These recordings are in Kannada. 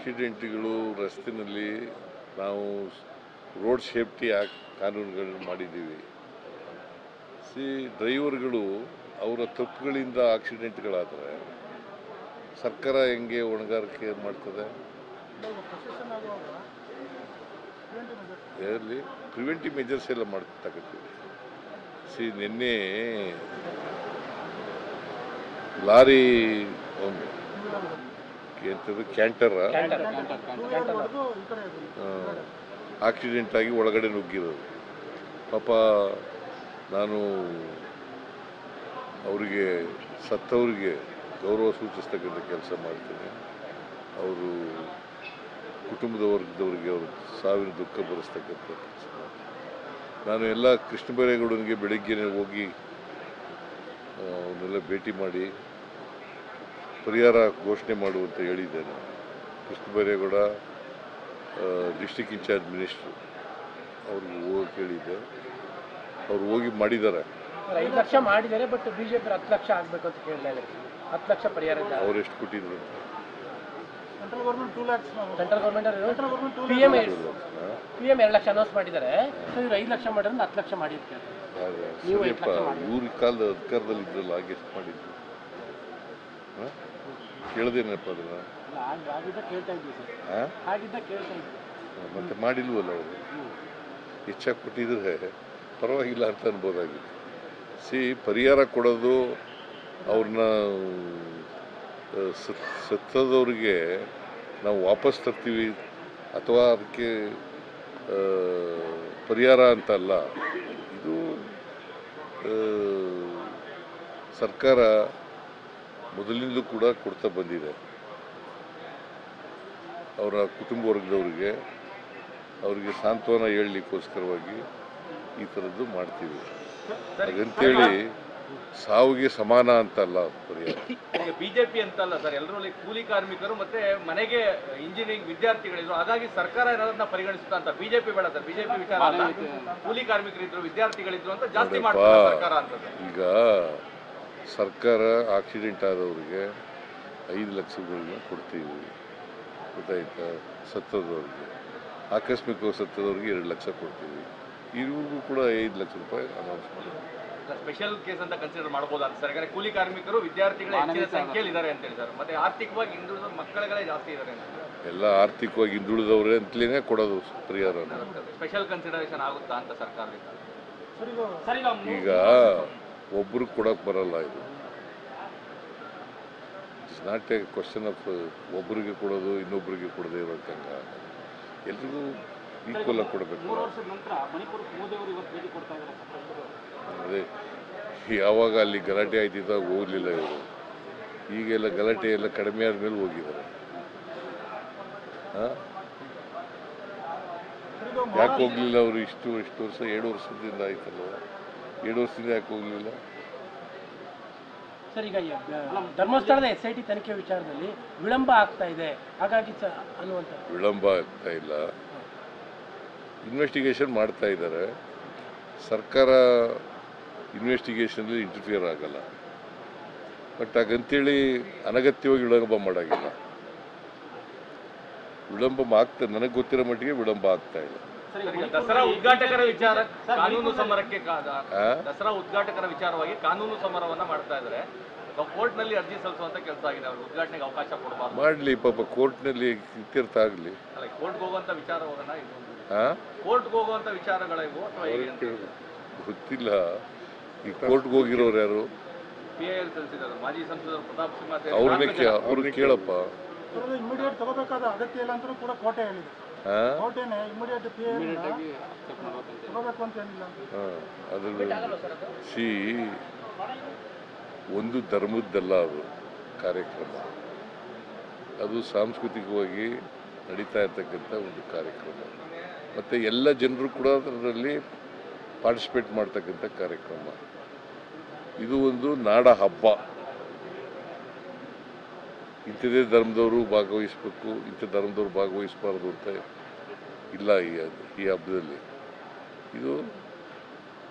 ಆಕ್ಸಿಡೆಂಟ್ಗಳು ರಸ್ತೆಯಲ್ಲಿ ನಾವು ರೋಡ್ ಸೇಫ್ಟಿ ಆ್ಯಕ್ಟ್ ಕಾನೂನುಗಳನ್ನು ಮಾಡಿದ್ದೀವಿ. ಡ್ರೈವರ್ಗಳು ಅವರ ತಪ್ಪುಗಳಿಂದ ಆಕ್ಸಿಡೆಂಟ್ಗಳಾದರೆ ಸರ್ಕಾರ ಹೆಂಗೆ ಹೊಣೆಗಾರಿಕೆ ಮಾಡ್ತದೆ? ಅದರಲ್ಲಿ ಪ್ರಿವೆಂಟಿವ್ ಮೆಜರ್ಸ್ ಎಲ್ಲ ತಗೋತೀವಿ. ನಿನ್ನೆ ಲಾರಿ ಕ್ಯಾಂಟರ್ ಆಕ್ಸಿಡೆಂಟ್ ಆಗಿ ಒಳಗಡೆ ನುಗ್ಗಿರೋದು. ಪಾಪ ನಾನು ಅವರಿಗೆ ಸತ್ತವರಿಗೆ ಗೌರವ ಸೂಚಿಸ್ತಕ್ಕಂಥ ಕೆಲಸ ಮಾಡ್ತೀನಿ. ಅವರು ಕುಟುಂಬದ ವರ್ಗದವರಿಗೆ ಅವರು ಸಾವಿನ ದುಃಖ ಭರಿಸ್ತಕ್ಕಂಥ ಕೆಲಸ ಮಾಡ್ತೀನಿ. ನಾನು ಎಲ್ಲ ಕೃಷ್ಣ ಬೈರೇಗೌಡನಿಗೆ ಬೆಳಗ್ಗೆ ಹೋಗಿ ಅವನ್ನೆಲ್ಲ ಭೇಟಿ ಮಾಡಿ ಪರಿಹಾರ ಘೋಷಣೆ ಮಾಡುವಂತ ಹೇಳಿದ್ದೇನೆ. Krishna Byregowda district in charge minister ಅವ್ರಿಗೆ ಹೋಗಿ ಕೇಳಿದ್ದೆ. ಅವ್ರು ಹೋಗಿ ಮಾಡಿದ್ದಾರೆ. 5 ಲಕ್ಷ ಮಾಡಿದ್ದಾರೆ. ಬಟ್ ಬಿಜೆಪಿ 10 ಲಕ್ಷ ಆಗಬೇಕು ಅಂತ ಕೇಳಿದ್ದಾರೆ. 10 ಲಕ್ಷ ಪರಿಹಾರ ಅವ್ರು ಎಷ್ಟು ಕೊಟ್ಟಿದ್ರು? Central government 2 lakh, central government PM 2 lakh announce ಮಾಡಿದ್ದಾರೆ. ಸೊ ಇವ್ರು 5 ಲಕ್ಷ ಮಾಡಿದ್ರೆ 10 ಲಕ್ಷ ಮಾಡಿರ್ತಾರೆ. ಇವ್ರ ಕಾಲದ ಅಧಿಕಾರದಲ್ಲಿ ಇದ್ರಲ್ಲ, ಹಾಗೆ ಎಷ್ಟು ಮಾಡಿದ್ರು ಕೇಳದೇನಪ್ಪ ಅದನ್ನ? ಮತ್ತೆ ಮಾಡಿಲ್ವಲ್ಲ ಅವರು. ಹೆಚ್ಚಾಗಿ ಕೊಟ್ಟಿದ್ರೆ ಪರವಾಗಿಲ್ಲ ಅಂತ ಅನ್ಬೋದಾಗಿತ್ತು. ಪರಿಹಾರ ಕೊಡೋದು ಅವ್ರನ್ನ ಸತ್ತದವ್ರಿಗೆ ನಾವು ವಾಪಸ್ ತರ್ತೀವಿ ಅಥವಾ ಅದಕ್ಕೆ ಪರಿಹಾರ ಅಂತ ಅಲ್ಲ. ಇದು ಸರ್ಕಾರ ಮೊದಲಿಂದಲೂ ಕೂಡ ಕೊಡ್ತಾ ಬಂದಿದೆ. ಅವರ ಕುಟುಂಬ ವರ್ಗದವರಿಗೆ ಅವರಿಗೆ ಸಾಂತ್ವನ ಹೇಳಲಿಕ್ಕೋಸ್ಕರವಾಗಿ ಈ ಥರದ್ದು ಮಾಡ್ತೀವಿ. ಹಾಗಂತೇಳಿ ಸಾವಿಗೆ ಸಮಾನ ಅಂತಲ್ಲ ಪರಿಹಾರ. ಬಿಜೆಪಿ ಅಂತಲ್ಲ ಸರ್, ಎಲ್ಲರೂ ಕೂಲಿ ಕಾರ್ಮಿಕರು ಮತ್ತೆ ಮನೆಗೆ ಇಂಜಿನಿಯರಿಂಗ್ ವಿದ್ಯಾರ್ಥಿಗಳಿದ್ರು. ಹಾಗಾಗಿ ಸರ್ಕಾರ ಏನಾದ್ರನ್ನ ಪರಿಗಣಿಸುತ್ತಾ ಅಂತ. ಬಿಜೆಪಿ ಬೇಡ ಸರ್, ಬಿಜೆಪಿ ವಿಚಾರ ಅಲ್ಲ. ಕೂಲಿ ಕಾರ್ಮಿಕರಿದ್ರು, ವಿದ್ಯಾರ್ಥಿಗಳಿದ್ರು ಅಂತ ಜಾಸ್ತಿ ಮಾಡ್ತಾರೆ ಸರ್ಕಾರ ಅಂತ. ಈಗ ಸರ್ಕಾರ ಆಕ್ಸಿಡೆಂಟ್ ಆದವ್ರಿಗೆ 5 ಲಕ್ಷಗಳನ್ನ ಕೊಡ್ತೀವಿ, ಗೊತ್ತಾಯ್ತಾ? ಸತ್ತದವ್ರಿಗೆ, ಆಕಸ್ಮಿಕವಾಗಿ ಸತ್ತದವ್ರಿಗೆ 2 ಲಕ್ಷ ಕೊಡ್ತೀವಿ. ಇವ್ರಿಗೂ ಕೂಡ 5 ಲಕ್ಷ ರೂಪಾಯಿ ಅನೌನ್ಸ್ ಮಾಡಿದ್ವಿ. ಸ್ಪೆಷಲ್ ಕೇಸ್ ಅಂತ ಕನ್ಸಿಡರ್ ಮಾಡಬಹುದು ಅಂತ ಸರ್. ಯಾಕಂದ್ರೆ ಕೂಲಿ ಕಾರ್ಮಿಕರು ವಿದ್ಯಾರ್ಥಿಗಳ ಹೆಚ್ಚಿನ ಸಂಖ್ಯೆಯಲ್ಲಿ ಇದ್ದಾರೆ ಅಂತ ಹೇಳಿ ಸರ್. ಮತ್ತೆ ಆರ್ಥಿಕವಾಗಿ ಹಿಂದುಳಿದ ಮಕ್ಕಳುಗಳೇ ಜಾಸ್ತಿ ಇದ್ದಾರೆ ಅಂತ. ಎಲ್ಲ ಆರ್ಥಿಕವಾಗಿ ಹಿಂದುಳಿದವ್ರೆ ಅಂತಲೇ ಕೊಡೋದು ಪರಿಹಾರ. ಸ್ಪೆಷಲ್ ಕನ್ಸಿಡರೇಷನ್ ಆಗುತ್ತಾ ಅಂತ ಸರ್ಕಾರದಿಂದ? ಈಗ ಒಬ್ರು ಕೊಡಕ್ ಬರಲ್ಲ. ಇದು it's not A question of ಒಬ್ಬರಿಗೆ ಕೊಡೋದು ಇನ್ನೊಬ್ಬರಿಗೆ ಕೊಡದೆ ಇರೋಕ್ಕಂಗ. ಎಲ್ರಿಗೂ ಈಕ್ವಲ್ ಆಗಿ ಕೊಡಬೇಕು. ಅದೇ ಯಾವಾಗ ಅಲ್ಲಿ ಗಲಾಟೆ ಆಯ್ತಿದ್ದಾಗ ಹೋಗ್ಲಿಲ್ಲ ಇವರು. ಈಗೆಲ್ಲ ಗಲಾಟೆ ಎಲ್ಲ ಕಡಿಮೆ ಆದ್ಮೇಲೆ ಹೋಗಿದ್ದಾರೆ. ಯಾಕೆ ಹೋಗ್ಲಿಲ್ಲ ಅವರು? ಇಷ್ಟು ವರ್ಷ 7 ವರ್ಷದಿಂದ ಆಯ್ತಲ್ಲ, 7 ವರ್ಷದಿಂದ ಯಾಕೆ ಹೋಗ್ಲಿಲ್ಲ ಸರ್? ಈಗ ಧರ್ಮಸ್ಥಳದ SIT ತನಿಖೆ ವಿಚಾರದಲ್ಲಿ ವಿಳಂಬ ಆಗ್ತಾ ಇದೆ, ಹಾಗಾಗಿ ಅನ್ನುವಂಥ. ವಿಳಂಬ ಆಗ್ತಾ ಇಲ್ಲ, ಇನ್ವೆಸ್ಟಿಗೇಷನ್ ಮಾಡ್ತಾ ಇದ್ದಾರೆ. ಸರ್ಕಾರ ಇನ್ವೆಸ್ಟಿಗೇಷನಲ್ಲಿ ಇಂಟರ್ಫಿಯರ್ ಆಗಲ್ಲ. ಬಟ್ ಹಾಗಂತೇಳಿ ಅನಗತ್ಯವಾಗಿ ವಿಳಂಬ ಮಾಡೋಂಗಿಲ್ಲ. ವಿಳಂಬ ಆಗ್ತಾ, ನನಗೆ ಗೊತ್ತಿರೋ ಮಟ್ಟಿಗೆ ವಿಳಂಬ ಆಗ್ತಾ ಇಲ್ಲ. ದಸರಾ ಉದ್ಘಾಟಕರ ವಿಚಾರ ಕಾನೂನು ಸಮರಕ್ಕೆ ದಸರಾ ಉದ್ಘಾಟಕರ ವಿಚಾರವಾಗಿ ಕಾನೂನು ಸಮರವನ್ನ ಮಾಡ್ತಾ ಇದ್ದಾರೆ. ಕೋರ್ಟ್ ನಲ್ಲಿ ಅರ್ಜಿ ಸಲ್ಲಿಸುವಂತ ಕೆಲಸ ಆಗಿದೆ. ಅವ್ರಿಗೆ ಉದ್ಘಾಟನೆಗೆ ಅವಕಾಶ ಕೊಡಬಾರ್ದು. ಮಾಡ್ಲಿ ಪಾಪ, ಕೋರ್ಟ್ನಲ್ಲಿ ಇತ್ಯರ್ಥ ಆಗಲಿ. ಅಲ್ಲ, ಕೋರ್ಟ್ಗೆ ಹೋಗುವಂತ ವಿಚಾರ ಹೋಗೋಣ. ಕೋರ್ಟ್ಗೆ ಹೋಗುವಂತ ವಿಚಾರಗಳ ಇವು ಅಥವಾ ಗೊತ್ತಿಲ್ಲ. ಈ ಕೋರ್ಟ್ಗೆ ಹೋಗಿರೋರು ಯಾರು? PIL ಸಲ್ಲಿಸಿದ್ದಾರೆ ಮಾಜಿ ಸಂಸದರು ಪ್ರತಾಪ್ ಸಿಂಹ. ಅವ್ರನ್ನ ಕೇಳಪ್ಪ. ಇಮಿಡಿಯೇಟ್ ತಗೋಬೇಕಾದ ಅಗತ್ಯ ಇಲ್ಲ ಅಂತ ಕೂಡ ಕೋರ್ಟೇ ಹೇಳಿದೆ. ಕೋರ್ಟೇನೆ ಇಮಿಡಿಯೇಟ್ ತಗೋಬೇಕು ಅಂತ ಏನಿಲ್ಲ. ಒಂದು ಧರ್ಮದ್ದಲ್ಲ ಅದು ಕಾರ್ಯಕ್ರಮ. ಅದು ಸಾಂಸ್ಕೃತಿಕವಾಗಿ ನಡೀತಾ ಇರ್ತಕ್ಕಂಥ ಒಂದು ಕಾರ್ಯಕ್ರಮ. ಮತ್ತು ಎಲ್ಲ ಜನರು ಕೂಡ ಅದರಲ್ಲಿ ಪಾರ್ಟಿಸಿಪೇಟ್ ಮಾಡ್ತಕ್ಕಂಥ ಕಾರ್ಯಕ್ರಮ. ಇದು ಒಂದು ನಾಡ ಹಬ್ಬ. ಇಂಥದೇ ಧರ್ಮದವರು ಭಾಗವಹಿಸಬೇಕು, ಇಂಥ ಧರ್ಮದವರು ಭಾಗವಹಿಸಬಾರ್ದು ಅಂತ ಇಲ್ಲ ಈ ಹಬ್ಬದಲ್ಲಿ. ಇದು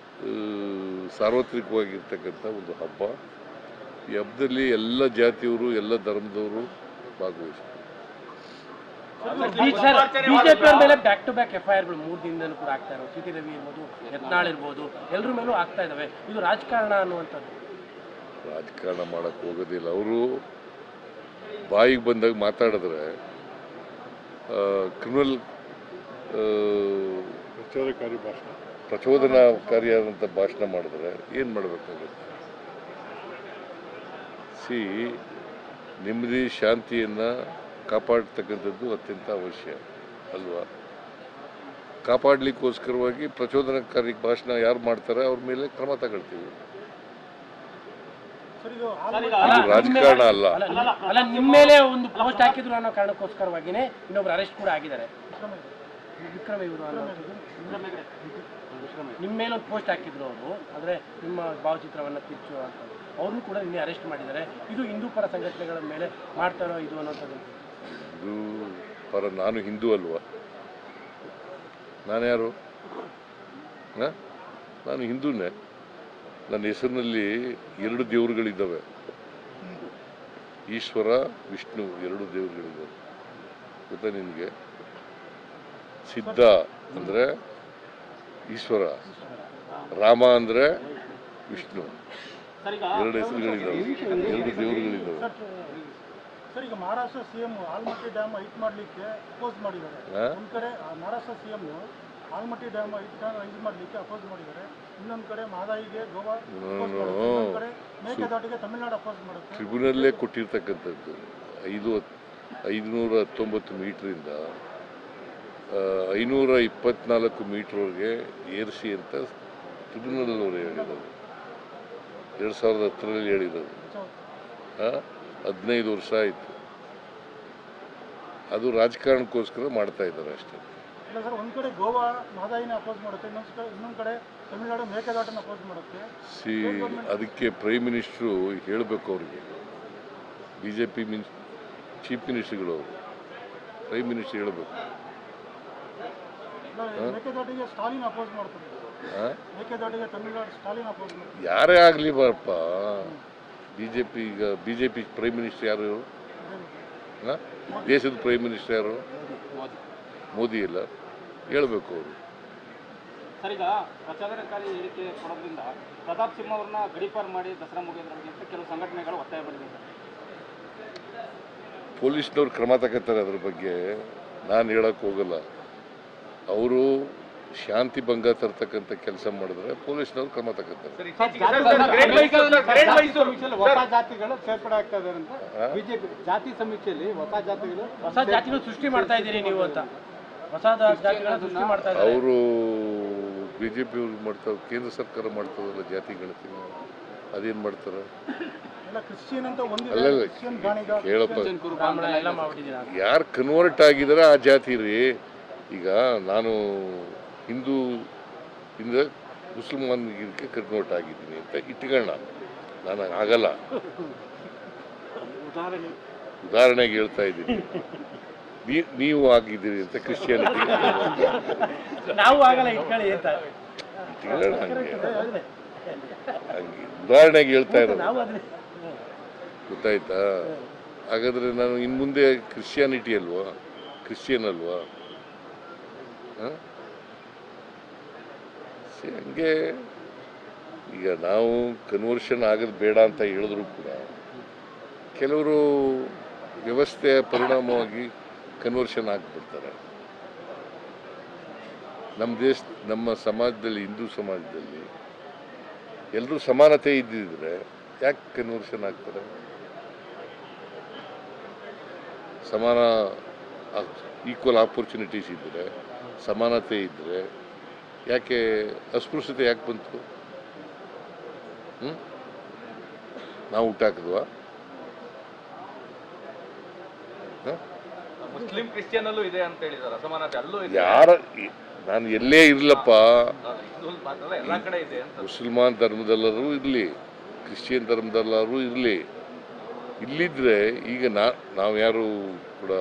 ಸಾರ್ವತ್ರಿಕವಾಗಿರ್ತಕ್ಕಂಥ ಒಂದು ಹಬ್ಬ. ಈ ಹಬ್ಬದಲ್ಲಿ ಎಲ್ಲ ಜಾತಿಯವರು, ಎಲ್ಲ ಧರ್ಮದವರು ಭಾಗವಹಿಸಬೇಕು. ಬಿಜೆಪಿ ಮೇಲೆ ಬ್ಯಾಕ್ ಟು ಬ್ಯಾಕ್ FIRಗಳು 3 ದಿನದಲ್ಲೂ ಕೂಡ ಆಗ್ತಾ ಇರೋದು. CT ರವಿ ಇರ್ಬೋದು, ಯತ್ನಾಳ್ ಇರ್ಬೋದು, ಎಲ್ಲರ ಮೇಲೂ ಆಗ್ತಾ ಇದಾವೆ. ಇದು ರಾಜಕಾರಣ ಅನ್ನುವಂಥದ್ದು. ರಾಜಕಾರಣ ಮಾಡೋಕ್ಕೆ ಹೋಗೋದಿಲ್ಲ. ಅವರು ಬಾಯಿಗೆ ಬಂದಾಗ ಮಾತಾಡಿದ್ರೆ ಕ್ರಿಮಿನಲ್ ಪ್ರಚೋದನಾಕಾರಿಯಾದಂಥ ಭಾಷಣ ಮಾಡಿದ್ರೆ ಏನು ಮಾಡಬೇಕಾಗುತ್ತೆ? ನೆಮ್ಮದಿ ಶಾಂತಿಯನ್ನು ಕಾಪಾಡ್ತಕ್ಕಂಥದ್ದು ಅತ್ಯಂತ ಅವಶ್ಯ ಅಲ್ವಾ? ಕಾಪಾಡಲಿಕ್ಕೋಸ್ಕರವಾಗಿ ಪ್ರಚೋದನಕಾರಿ ಭಾಷಣ ಯಾರು ಮಾಡ್ತಾರೆ ಅವ್ರ ಮೇಲೆ ಕ್ರಮ ತಗೊಳ್ತೀವಿ. ಇದು ರಾಜಕಾರಣ ಅಲ್ಲ. ಅಲ್ಲ, ನಿಮ್ಮ ಮೇಲೆ ಒಂದು ಪೋಸ್ಟ್ ಹಾಕಿದ್ರು ಅನ್ನೋ ಕಾರಣಕ್ಕೋಸ್ಕರವಾಗಿನೇ ಇನ್ನೊಬ್ರು ಅರೆಸ್ಟ್ ಕೂಡ ಆಗಿದ್ದಾರೆ. ವಿಕ್ರಮ ಇವರು ನಿಮ್ಮ ಮೇಲೆ ಒಂದು ಪೋಸ್ಟ್ ಹಾಕಿದ್ರು ಅವರು, ಅಂದರೆ ನಿಮ್ಮ ಭಾವಚಿತ್ರವನ್ನು ತಿರ್ಚು ಅಂತ, ಅವ್ರನ್ನೂ ಕೂಡ ನಿನ್ನೆ ಅರೆಸ್ಟ್ ಮಾಡಿದ್ದಾರೆ. ಇದು ಹಿಂದೂ ಪರ ಸಂಘಟನೆಗಳ ಮೇಲೆ ಮಾಡ್ತಾರೋ ಇದು ಅನ್ನೋಂಥದ್ದು. ಹಿಂದೂ ಪರ ನಾನು ಹಿಂದೂ ಅಲ್ವಾ? ನಾನು ಯಾರು? ನಾನು ಹಿಂದೂನೇ. ನನ್ನ ಹೆಸರಿನಲ್ಲಿ 2 ದೇವರುಗಳಿದ್ದಾವೆ, ಈಶ್ವರ ವಿಷ್ಣು 2 ದೇವರುಗಳಿದ್ದಾವೆ. ಗೊತ್ತಾ ನಿನಗೆ? ಸಿದ್ಧ ಅಂದರೆ ಈಶ್ವರ, ರಾಮ ಅಂದರೆ ವಿಷ್ಣು, 2 ಹೆಸರುಗಳಿದ್ದಾವೆ, 2 ದೇವರುಗಳಿದ್ದಾವೆ. ಸರ್, ಈಗ Maharashtra CM Almatti dam height ಮಾಡಲಿಕ್ಕೆ ಅಪೋಸ್ ಮಾಡಿದ್ದಾರೆ. ಒಂದು ಕಡೆ Maharashtra CM Almatti dam height ಮಾಡಲಿಕ್ಕೆ ಅಪೋಸ್ ಮಾಡಿದ್ದಾರೆ, ಇನ್ನೊಂದು ಕಡೆ ಮಹದಾಯಿಗೆ ಗೋವಾ, ಇನ್ನೊಂದು ಕಡೆ ಮೇಕೆದಾಟಿಗೆ ತಮಿಳುನಾಡು ಅಪೋಸ್ ಮಾಡುತ್ತೆ. ಟ್ರಿಬ್ಯುನಲ್ಲೇ ಕೊಟ್ಟಿರ್ತಕ್ಕಂಥದ್ದು 519 ಮೀಟ್ರಿಂದ 524 ಮೀಟ್ರ್ವರೆಗೆ ಏರಿಸಿ ಅಂತ ಟ್ರಿಬ್ಯುನಲ್ ಅವರು ಹೇಳಿರೋದು. 2010ರಲ್ಲಿ ಹೇಳಿರೋದು. 15 ವರ್ಷ ಆಯಿತು. ಅದು ರಾಜಕಾರಣಕ್ಕೋಸ್ಕರ ಮಾಡ್ತಾ ಇದ್ದಾರೆ ಅಷ್ಟೇ. ಇಲ್ಲ ಸರ್, ಒಂದು ಕಡೆ ಗೋವಾ ಮಹದಾಯಿನ ಅಪೋಸ್ ಮಾಡುತ್ತೆ, ಇನ್ನೊಂದು ಕಡೆ ತಮಿಳುನಾಡು ಮೇಕೆದಾಟನ್ನು ಅಪೋಸ್ ಮಾಡುತ್ತೆ. ಅದಕ್ಕೆ ಪ್ರೈಮ್ ಮಿನಿಸ್ಟ್ರು ಹೇಳಬೇಕು ಅವ್ರಿಗೆ. BJP ಚೀಫ್ ಮಿನಿಸ್ಟರ್ಗಳು ಅವರು, ಪ್ರೈಮ್ ಮಿನಿಸ್ಟರ್ ಹೇಳಬೇಕು. ಮೇಕೆದಾಟಿಗೆ ಸ್ಟಾಲಿನ್ ಅಪೋಸ್ ಮಾಡ್ತಾರೆ, ಮೇಕೆದಾಟಿಗೆ ತಮಿಳುನಾಡು ಸ್ಟಾಲಿನ್ ಅಪೋಸ್ ಮಾಡ್ತಾರೆ. ಯಾರೇ ಆಗಲಿ ಬರಪ್ಪ, BJP ಪ್ರೈಮ್ ಮಿನಿಸ್ಟರ್ ಯಾರು? ದೇಶದ ಪ್ರೈಮ್ ಮಿನಿಸ್ಟರ್ ಯಾರು? ಮೋದಿ ಇಲ್ಲ. ಹೇಳಬೇಕು ಅವರು. ಸರ್, ಈಗ ಪ್ರಚೋದನಕಾರಿ ಹೇಳಿಕೆ ಕೊಡೋದ್ರಿಂದ ಪ್ರತಾಪ್ ಸಿಂಹ ಅವ್ರನ್ನ ಗಡೀಪಾರು ಮಾಡಿ ದಸರಾ ಮುಗಿಯೋದ್ರಲ್ಲಿ ಅಂತ ಕೆಲವು ಸಂಘಟನೆಗಳು ಒತ್ತಾಯ ಮಾಡಿದೆ. ಪೊಲೀಸ್ನವ್ರು ಕ್ರಮ ತಗೋತಾರೆ, ಅದ್ರ ಬಗ್ಗೆ ನಾನು ಹೇಳಕ್ಕೆ ಹೋಗಲ್ಲ. ಅವರು ಶಾಂತಿ ಭಂಗ ತರ್ತಕ್ಕಂಥ ಕೆಲಸ ಮಾಡಿದ್ರೆ ಪೊಲೀಸ್ನವ್ರು ಕ್ರಮ ತಗೋತಾರೆ. ಹೊಸ ಜಾತಿಗಳು ಸೇರ್ಪಡೆ ಆಗ್ತಾ ಇದ್ದಾರೆ ಅಂತ ಬಿಜೆಪಿ ಜಾತಿ ಸಮೀಕ್ಷೆಯಲ್ಲಿ ಹೊಸ ಜಾತಿಗಳು ಸೃಷ್ಟಿ ಮಾಡ್ತಾ ಇದ್ದೀರಿ ನೀವು ಅಂತ. ಹೊಸ ಜಾತಿಗಳ ಸೃಷ್ಟಿ ಮಾಡ್ತಾ ಇದ್ದಾರೆ ಅವರು. BJP ಅವ್ರು ಮಾಡ್ತಾರೆ, ಕೇಂದ್ರ ಸರ್ಕಾರ ಮಾಡ್ತದಲ್ಲ ಜಾತಿ ಗಣತಿ, ಅದೇನು ಮಾಡ್ತಾರೆ? ಅಲ್ಲಲ್ಲ, ಕೇಳಪ್ಪ, ಯಾರು ಕನ್ವರ್ಟ್ ಆಗಿದಾರೆ ಆ ಜಾತಿ ರೀ. ಈಗ ನಾನು ಹಿಂದೂ ಇಂದ ಮುಸಲ್ಮಾನ್ಗೆ ಕನ್ವರ್ಟ್ ಆಗಿದ್ದೀನಿ ಅಂತ ಇಟ್ಕೊಳ್ಳೋಣ, ನಾನು ಆಗಲ್ಲ. ಉದಾಹರಣೆಗೆ ಹೇಳ್ತಾ ಇದ್ದೀನಿ. ನೀವು ಆಗಿದ್ದೀರಿ ಅಂತ ಕ್ರಿಶ್ಚಿಯಾನಿಟಿ ನಾವು ಆಗಲ್ಲ ಇಟ್ಕೊಳ್ಳಿ ಅಂತ ಇಟ್ಕೊಳ್ಳೋಣ. ಹಂಗೆ ಉದಾಹರಣೆಗೆ ಹೇಳ್ತಾ ಇರೋದು, ಗೊತ್ತಾಯ್ತಾ? ಹಾಗಾದ್ರೆ ನಾನು ಇನ್ನು ಮುಂದೆ ಕ್ರಿಶ್ಚಿಯಾನಿಟಿ ಅಲ್ವಾ, ಕ್ರಿಶ್ಚಿಯನ್ ಅಲ್ವಾ? ಹಂಗೆ ಈಗ ನಾವು ಕನ್ವರ್ಷನ್ ಆಗೋದು ಬೇಡ ಅಂತ ಹೇಳಿದ್ರು ಕೂಡ ಕೆಲವರು ವ್ಯವಸ್ಥೆಯ ಪರಿಣಾಮವಾಗಿ ಕನ್ವರ್ಷನ್ ಆಗಿಬಿಡ್ತಾರೆ. ನಮ್ಮ ಸಮಾಜದಲ್ಲಿ, ಹಿಂದೂ ಸಮಾಜದಲ್ಲಿ ಎಲ್ಲರೂ ಸಮಾನತೆ ಇದ್ದಿದ್ರೆ ಯಾಕೆ ಕನ್ವರ್ಷನ್ ಆಗ್ತಾರೆ? ಸಮಾನ ಈಕ್ವಲ್ ಆಪರ್ಚುನಿಟೀಸ್ ಇದ್ದರೆ, ಸಮಾನತೆ ಇದ್ದರೆ ಯಾಕೆ ಅಸ್ಪೃಶ್ಯತೆ ಯಾಕೆ ಬಂತು? ನಾವು ಹುಟ್ಟಾಕಿದ್ವಾ? ಮುಸ್ಲಿಂ ಕ್ರಿಶ್ಚಿಯನ್ ಅಲ್ಲೂ ಇದೆ ಅಂತ ಹೇಳಿದಾರೆ, ಸಮಾನತೆ ಅಲ್ಲೂ ಇದೆ. ನಾನು ಎಲ್ಲೇ ಇರ್ಲಪ್ಪ, ಎಲ್ಲ ಕಡೆ ಇದೆ ಅಂತ. ಮುಸಲ್ಮಾನ್ ಧರ್ಮದಲ್ಲರೂ ಇರಲಿ, ಕ್ರಿಶ್ಚಿಯನ್ ಧರ್ಮದಲ್ಲರೂ ಇರಲಿ, ಇಲ್ಲಿದ್ರೆ ಈಗ ನಾವು ಯಾರು ಕೂಡ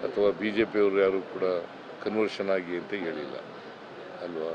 ಅಥವಾ BJP ಅವರು ಯಾರು ಕೂಡ ಕನ್ವರ್ಷನ್ ಆಗಿ ಅಂತ ಹೇಳಿಲ್ಲ ಅಲ್ವಾ?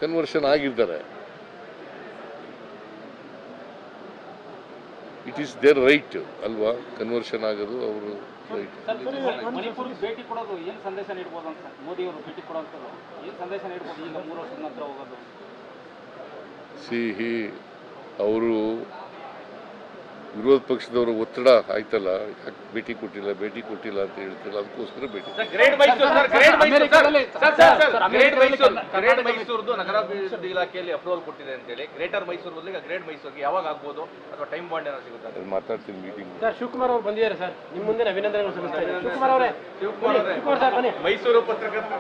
ಕನ್ವರ್ಷನ್ ಆಗಿದ್ದಾರೆ. ಇಟ್ ಈಸ್ ದೇರ್ ರೈಟ್ ಅಲ್ವಾ, ಕನ್ವರ್ಷನ್ ಆಗೋದು ಅವರು ರೈಟ್. ಮಣಿಪುರ್ಗೆ ಭೇಟಿ ಕೊಡೋದು ಏನು ಸಂದೇಶ ನೀಡ್ಬೋದು ಅಂತ ಮೋದಿ ಅವರು ಭೇಟಿ ಕೊಡೋಂಥದ್ದು ಏನು ಸಂದೇಶ ನೀಡ್ಬೋದು ಈಗ 3 ವರ್ಷದ ನಂತರ ಹೋಗೋದು? ಸಿಹಿ ಅವರು ವಿರೋಧ ಪಕ್ಷದವರ ಒತ್ತಡ ಆಯ್ತಲ್ಲ, ಯಾಕೆ ಭೇಟಿ ಕೊಟ್ಟಿಲ್ಲ ಅಂತ ಹೇಳ್ತಿಲ್ಲ, ಅದಕ್ಕೋಸ್ಕರ ಭೇಟಿ. ಗ್ರೇಟ್ ಮೈಸೂರ್ದು ನಗರಾಭಿವೃದ್ಧಿ ಇಲಾಖೆಯಲ್ಲಿ ಅಪ್ರೂವಲ್ ಕೊಟ್ಟಿದೆ ಅಂತ ಹೇಳಿ, ಗ್ರೇಟರ್ ಮೈಸೂರು ಬದಲಿಗೆ ಗ್ರೇಟ್ ಮೈಸೂರಿಗೆ ಯಾವಾಗ ಆಗ್ಬೋದು ಅಥವಾ ಟೈಮ್ ಬಾಂಡ್ ಏನಾದ್ರು ಸಿಗುತ್ತೆ? ಮಾತಾಡ್ತೀನಿ ಮೀಟಿಂಗ್. ಸರ್ ಶಿವಕುಮಾರ್ ಅವರು ಬಂದಿದ್ದಾರೆ ಸರ್, ನಿಮ್ಮ ಮುಂದೆ ಅಭಿನಂದನೆಗಳು ಸಲ್ಲಿಸ್ತಾ ಇದ್ದೀನಿ. ಶಿವಕುಮಾರ್ ಅವರೇ, ಶಿವಕುಮಾರ್ ಸರ್ ಬನ್ನಿ. ಮೈಸೂರು ಪತ್ರಕರ್ತರ